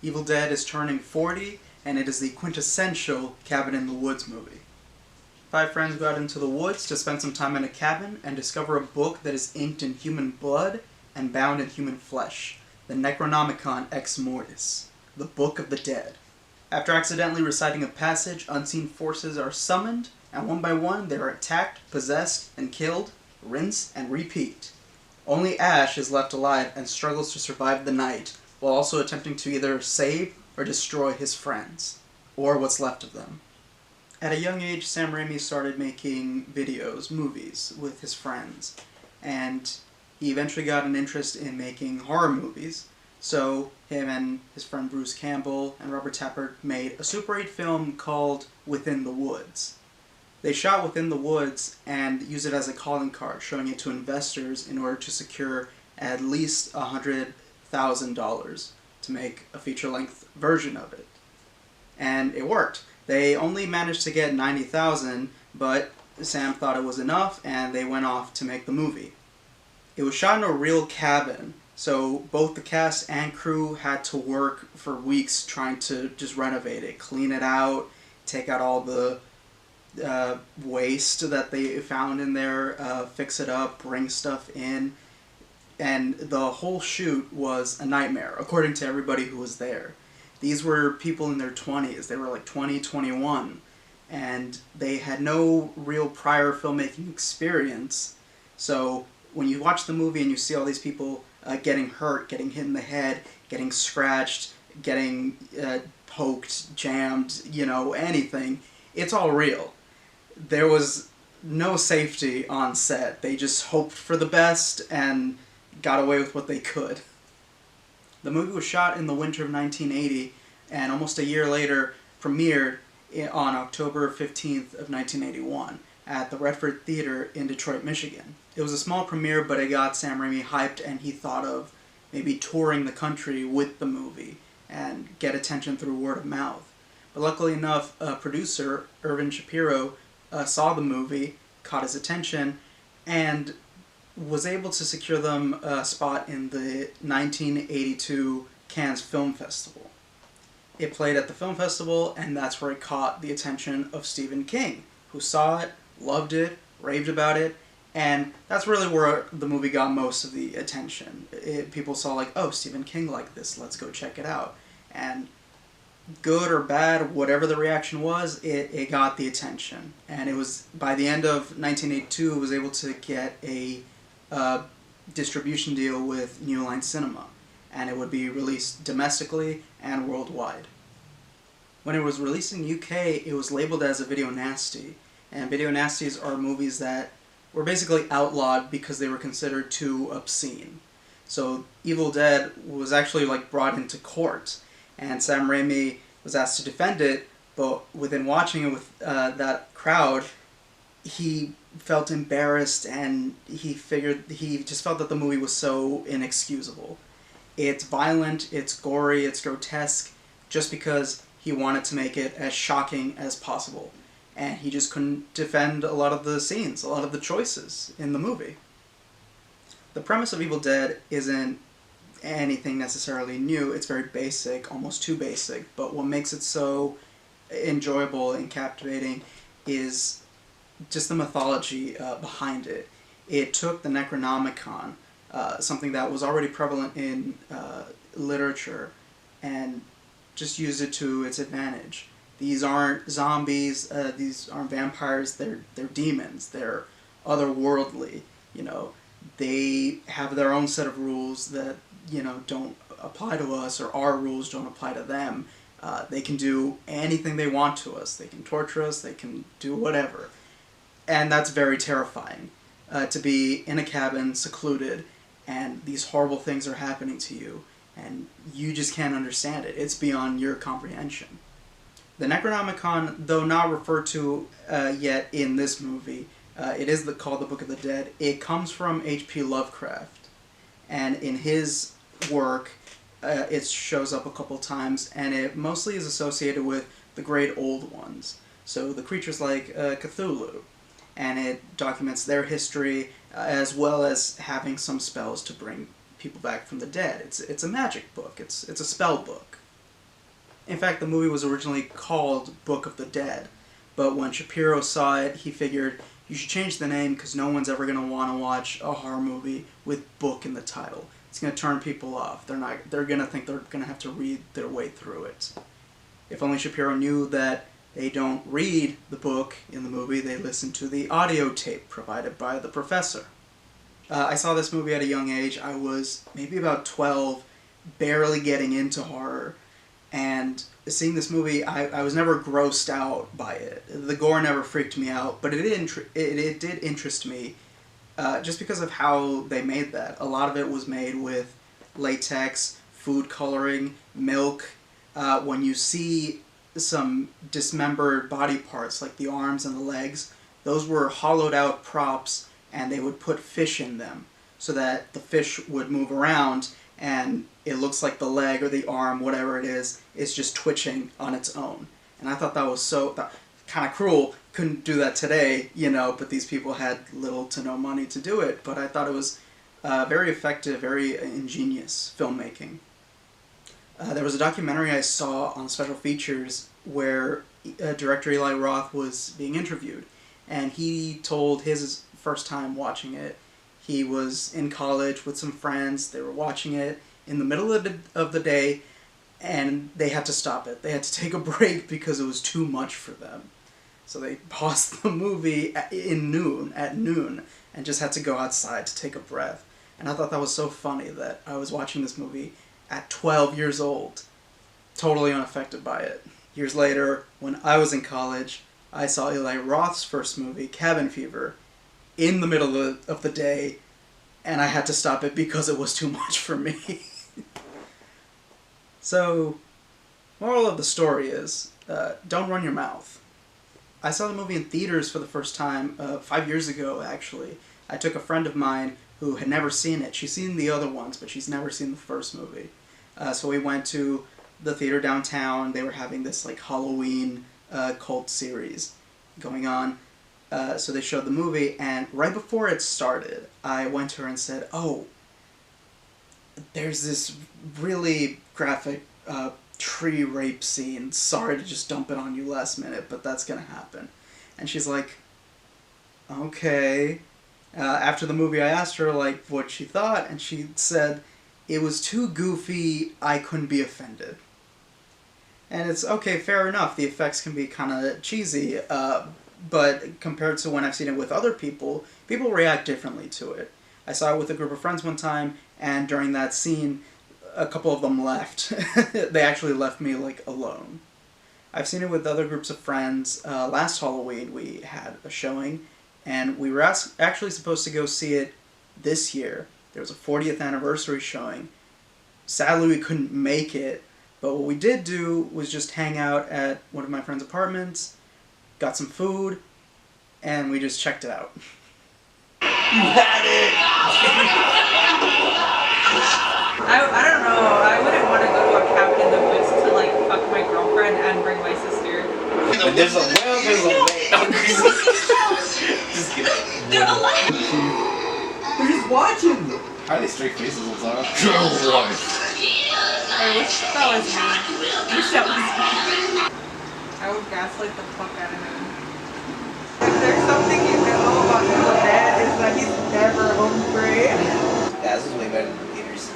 Evil Dead is turning 40, and it is the quintessential cabin in the woods movie. Five friends go out into the woods to spend some time in a cabin and discover a book that is inked in human blood and bound in human flesh, the Necronomicon Ex Mortis, the Book of the Dead. After accidentally reciting a passage, unseen forces are summoned, and one by one they are attacked, possessed, and killed, rinse and repeat. Only Ash is left alive and struggles to survive the night, while also attempting to either save or destroy his friends, or what's left of them. At a young age, Sam Raimi started making videos, movies, with his friends, and he eventually got an interest in making horror movies, so him and his friend Bruce Campbell and Robert Tappert made a Super 8 film called Within the Woods. They shot Within the Woods and used it as a calling card, showing it to investors in order to secure at least $100,000 to make a feature-length version of it. And it worked. They only managed to get $90,000, but Sam thought it was enough, and they went off to make the movie. It was shot in a real cabin, so both the cast and crew had to work for weeks trying to just renovate it, clean it out, take out all the waste that they found in there, fix it up, bring stuff in, and the whole shoot was a nightmare, according to everybody who was there. These were people in their 20s. They were like 20, 21, and they had no real prior filmmaking experience. So when you watch the movie and you see all these people getting hurt, getting hit in the head, getting scratched, getting poked, jammed, anything, it's all real. There was no safety on set. They just hoped for the best and got away with what they could. The movie was shot in the winter of 1980, and almost a year later premiered on October 15th of 1981 at the Redford Theater in Detroit, Michigan. It was a small premiere, but it got Sam Raimi hyped, and he thought of maybe touring the country with the movie and get attention through word of mouth. But luckily enough, producer Irvin Shapiro saw the movie, caught his attention, and was able to secure them a spot in the 1982 Cannes Film Festival. It played at the film festival, and that's where it caught the attention of Stephen King, who saw it, loved it, raved about it, and that's really where the movie got most of the attention. People saw like, oh, Stephen King liked this, let's go check it out. And good or bad, whatever the reaction was, it got the attention. And it was, by the end of 1982, it was able to get a distribution deal with New Line Cinema, and it would be released domestically and worldwide. When it was released in UK, it was labeled as a video nasty, and video nasties are movies that were basically outlawed because they were considered too obscene. So Evil Dead was actually brought into court, and Sam Raimi was asked to defend it, but within watching it with that crowd, he felt embarrassed, and he just felt that the movie was so inexcusable. It's violent, it's gory, it's grotesque, just because he wanted to make it as shocking as possible. And he just couldn't defend a lot of the scenes, a lot of the choices in the movie. The premise of Evil Dead isn't anything necessarily new. It's very basic, almost too basic, but what makes it so enjoyable and captivating is just the mythology behind it. It took the Necronomicon, something that was already prevalent in literature, and just used it to its advantage. These aren't zombies, these aren't vampires, they're demons, they're otherworldly, They have their own set of rules that, don't apply to us, or our rules don't apply to them. They can do anything they want to us. They can torture us, they can do whatever. And that's very terrifying, to be in a cabin, secluded, and these horrible things are happening to you, and you just can't understand it. It's beyond your comprehension. The Necronomicon, though not referred to yet in this movie, it is called the Book of the Dead. It comes from H.P. Lovecraft, and in his work, it shows up a couple times, and it mostly is associated with the Great Old Ones. So the creatures like Cthulhu, and it documents their history as well as having some spells to bring people back from the dead. It's a magic book. It's a spell book. In fact, the movie was originally called Book of the Dead, but when Shapiro saw it, he figured you should change the name because no one's ever going to want to watch a horror movie with book in the title. It's going to turn people off. They're going to think they're going to have to read their way through it. If only Shapiro knew that they don't read the book in the movie, they listen to the audio tape provided by the professor. I saw this movie at a young age. I was maybe about 12, barely getting into horror, and seeing this movie, I was never grossed out by it. The gore never freaked me out, but it did interest me just because of how they made that. A lot of it was made with latex, food coloring, milk. When you see some dismembered body parts, like the arms and the legs, those were hollowed out props, and they would put fish in them so that the fish would move around and it looks like the leg or the arm, whatever it is just twitching on its own. And I thought that was kind of cruel. Couldn't do that today, but these people had little to no money to do it. But I thought it was very effective, very ingenious filmmaking. There was a documentary I saw on Special Features where director Eli Roth was being interviewed, and he told his first time watching it. He was in college with some friends. They were watching it in the middle of the day, and they had to stop it. They had to take a break because it was too much for them. So they paused the movie at noon, and just had to go outside to take a breath. And I thought that was so funny that I was watching this movie at 12 years old, totally unaffected by it. Years later, when I was in college, I saw Eli Roth's first movie, Cabin Fever, in the middle of the day, and I had to stop it because it was too much for me. So, moral of the story is, don't run your mouth. I saw the movie in theaters for the first time 5 years ago, actually. I took a friend of mine who had never seen it. She's seen the other ones, but she's never seen the first movie. So we went to the theater downtown. They were having this Halloween cult series going on. So they showed the movie, and right before it started, I went to her and said, "Oh, there's this really graphic tree rape scene. Sorry to just dump it on you last minute, but that's gonna happen." And she's like, "Okay." After the movie, I asked her what she thought, and she said, "It was too goofy, I couldn't be offended." And it's okay, fair enough, the effects can be kind of cheesy, but compared to when I've seen it with other people, people react differently to it. I saw it with a group of friends one time, and during that scene, a couple of them left. They actually left me alone. I've seen it with other groups of friends. Last Halloween we had a showing, and we were actually supposed to go see it this year. There was a 40th anniversary showing. Sadly, we couldn't make it, but what we did do was just hang out at one of my friend's apartments, got some food, and we just checked it out. You had it! I don't know, I wouldn't want to go to a cabin in the woods to fuck my girlfriend and bring my sister. When there's a well, there's a way. Just kidding. They're alive! They're just watching! How are they straight faces, Lazara? I wish that was me. I wish that was me. I would gaslight the fuck out of him. If there's something you know about Evil Dead, is that he's never home free. Yeah, this is way better than the theaters.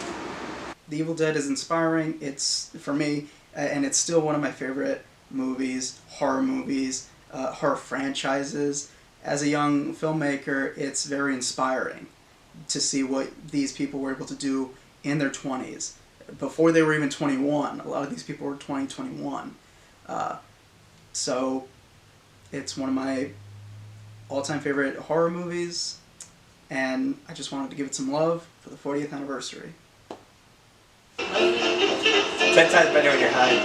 The Evil Dead is inspiring, it's, for me, and it's still one of my favorite movies, horror franchises. As a young filmmaker, it's very inspiring to see what these people were able to do in their 20s. Before they were even 21, a lot of these people were 20, 21. So, it's one of my all-time favorite horror movies, and I just wanted to give it some love for the 40th anniversary. 10 times better when you're high.